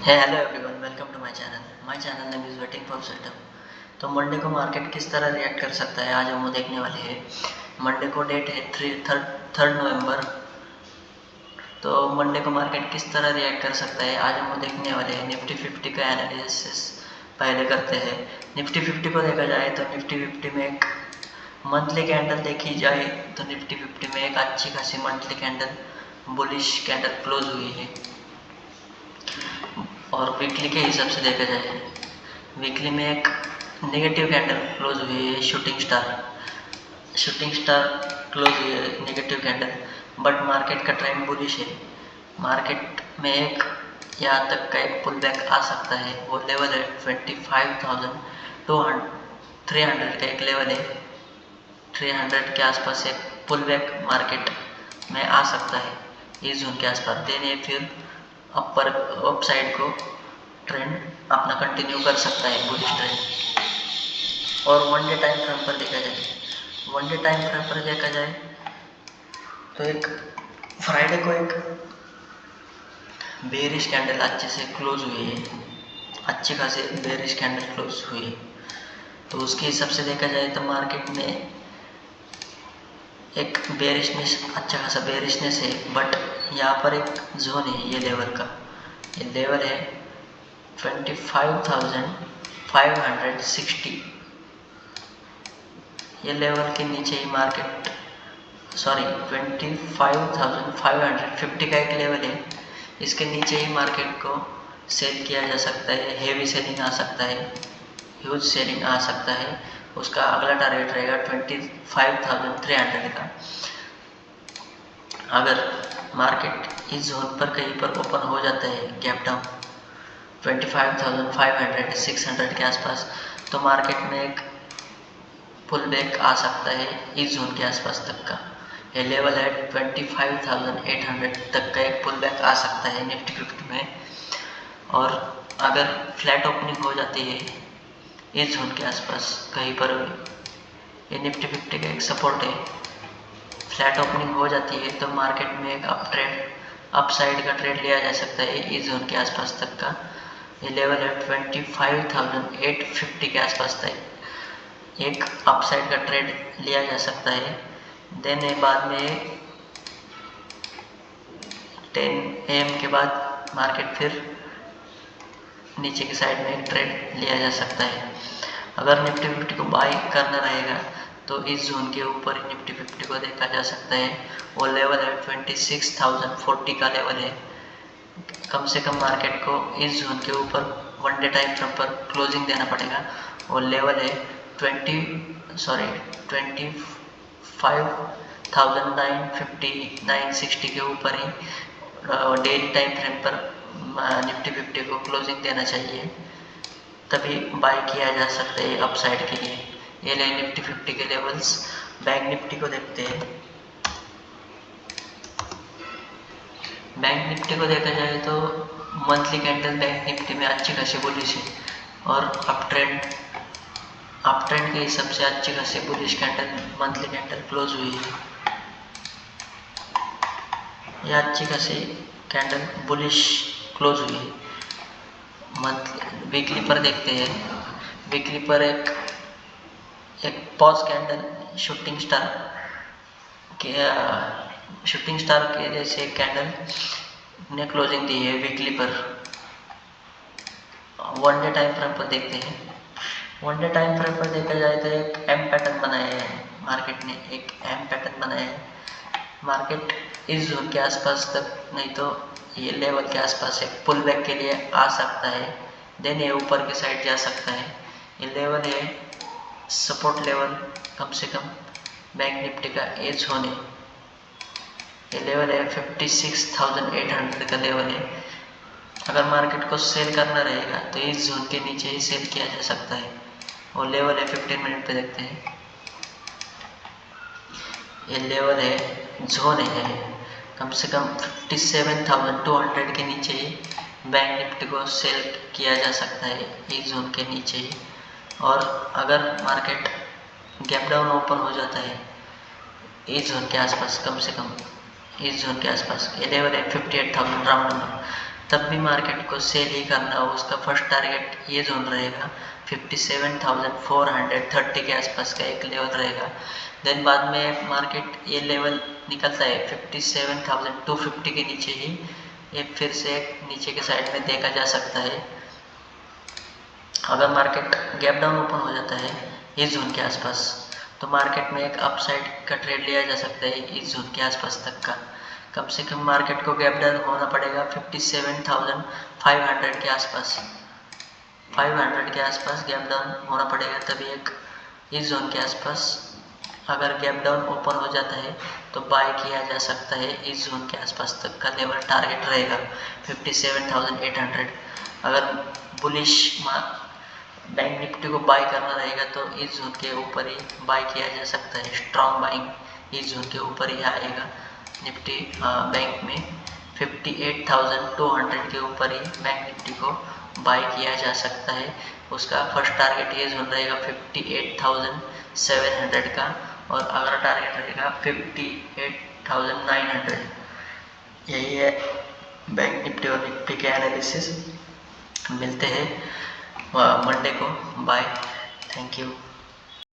है hello everyone, welcome to my channel name is waiting for setup. तो Monday को market किस तरह रिएक्ट कर सकता है आज हम वो देखने वाले हैं। मंडे को डेट है थर्ड नवंबर। तो मंडे को मार्केट किस तरह रिएक्ट कर सकता है आज हम वो देखने वाले हैं। निफ्टी 50 का एनालिसिस पहले करते हैं। निफ्टी 50 को देखा जाए तो निफ्टी 50 में एक मंथली कैंडल देखी जाए तो निफ्टी 50 में एक अच्छी खासी monthly candle bullish candle close हुई है। और वीकली के हिसाब से देखा जाए वीकली में एक नेगेटिव कैंडल क्लोज हुई है। शूटिंग स्टार क्लोज हुई है नेगेटिव कैंडल, बट मार्केट का ट्रेंड बुलिश है। मार्केट में एक यहाँ तक का एक पुल बैक आ सकता है। वो लेवल है 25,300 का एक लेवल है। 300 के आसपास एक पुल बैक मार्केट में आ सकता है इस जोन के आसपास। देने फिर अप साइड को ट्रेंड अपना कंटिन्यू कर सकता है बुलिश ट्रेंड। और वन डे टाइम फ्रेम पर देखा जाए तो एक फ्राइडे को एक बेरिश कैंडल अच्छे से क्लोज हुई है। अच्छी खासी बेरिश कैंडल क्लोज हुई है। तो उसके हिसाब से देखा जाए तो मार्केट में एक बेरिशनेस, अच्छा खासा बेरिशनेस है। बट यहाँ पर एक जोन है ये लेवल का। ये लेवल है 25,560। ये लेवल के नीचे ही मार्केट 25,550 का एक लेवल है। इसके नीचे ही मार्केट को सेल किया जा सकता है। हेवी सेलिंग आ सकता है, ह्यूज सेलिंग आ सकता है। उसका अगला टारगेट रहेगा 25,300 का। अगर मार्केट इस जोन पर कहीं पर ओपन हो जाता है गैप डाउन 25,500 600 के आसपास, तो मार्केट में एक पुल बैक आ सकता है इस जोन के आसपास तक का। ये लेवल है 25,800 तक का एक पुल बैक आ सकता है निफ्टी 50 में। और अगर फ्लैट ओपनिंग हो जाती है इस जोन के आसपास कहीं पर भी, ये निफ्टी 50 का एक सपोर्ट है। फ्लैट ओपनिंग हो जाती है तो मार्केट में एक अप साइड का ट्रेड लिया जा सकता है इस जोन के आसपास तक का। ये लेवल है 25,850 के आसपास तक एक अपसाइड का ट्रेड लिया जा सकता है। देन बाद में 10 AM के बाद मार्केट फिर नीचे की साइड में एक ट्रेड लिया जा सकता है। अगर निफ्टी 50 को बाई करना रहेगा तो इस जोन के ऊपर ही निफ्टी 50 को देखा जा सकता है। वो लेवल है 26,040 का लेवल है। कम से कम मार्केट को इस जोन के ऊपर वन डे टाइम फ्रेम पर क्लोजिंग देना पड़ेगा। वो लेवल है 25,950 960 के ऊपर ही डेली टाइम फ्रेम पर निफ्टी 50 को क्लोजिंग देना चाहिए, तभी बाय किया जा सकता है अपसाइड के लिए। ये ले निफ्टी 50 के लेवल्स। बैंक निफ्टी को देखते हैं। बैंक निफ्टी को देखा जाए तो मंथली कैंडल बैंक निफ्टी में अच्छी खासी बुलिश है। और अप ट्रेंड के हिसाब से अच्छी खासी bullish candle monthly candle close हुई है। यह अच्छी खासी कैंडल बुलिश क्लोज हुई है। मंथली वीकली पर देखते हैं। वीकली पर एक पॉज कैंडल शूटिंग स्टार के जैसे कैंडल ने क्लोजिंग दी है वीकली पर। वन डे टाइम फ्रेम पर देखते हैं। वन डे टाइम फ्रेम पर देखा जाए तो एक एम पैटर्न बनाया है मार्केट ने। एक एम पैटर्न बनाया है। मार्केट इस जोन के आसपास तक नहीं तो ये लेवल के आसपास एक पुल बैक के लिए आ सकता है। देन ये ऊपर की साइड जा सकता है। ये लेवल है सपोर्ट लेवल कम से कम बैंक निफ्टी का ये जोन है। ये लेवल है 56,800 का लेवल है। अगर मार्केट को सेल करना रहेगा तो इस जोन के नीचे ही सेल किया जा सकता है। और लेवल है 15 मिनट पे देखते हैं। ये लेवल है जोन है कम से कम 57,200 के नीचे ही बैंक निफ्टी को सेल किया जा सकता है इस जोन के नीचे ही। और अगर मार्केट गैप डाउन ओपन हो जाता है इस जोन के आसपास, कम से कम इस जोन के आसपास, ये लेवल है 58,000 राउंड नंबर, तब भी मार्केट को सेल ही करना हो, उसका फर्स्ट टारगेट ये जोन रहेगा 57,430 के आसपास का एक लेवल रहेगा। देन बाद में मार्केट ये लेवल निकलता है 57,250 के नीचे ही ये फिर से नीचे के साइड में देखा जा सकता है। अगर मार्केट गैप डाउन ओपन हो जाता है इस जोन के आसपास तो मार्केट में एक अपसाइड का ट्रेड लिया जा सकता है इस जोन के आसपास तक का। कम से कम मार्केट को गैप डाउन होना पड़ेगा 57,500 के आसपास, 500 के आसपास गैप डाउन होना पड़ेगा, तभी एक इस जोन के आसपास अगर गैप डाउन ओपन हो जाता है तो बाय किया जा सकता है। इस जोन के आसपास तक का लेवल टारगेट रहेगा 57,800। अगर बुलिश बैंक निफ्टी को बाय करना रहेगा तो इस जोन के ऊपर ही बाय किया जा सकता है। स्ट्रॉन्ग बाइंग इस जोन के ऊपर ही आएगा निफ्टी बैंक में 58,200 के ऊपर ही बैंक निफ्टी को बाय किया जा सकता है। उसका फर्स्ट टारगेट ये जोन रहेगा 58,700 का और अगला टारगेट रहेगा 58,900। यही है बैंक निफ्टी और निफ्टी के एनालिसिस। मिलते हैं मंडे को। Bye, thank you.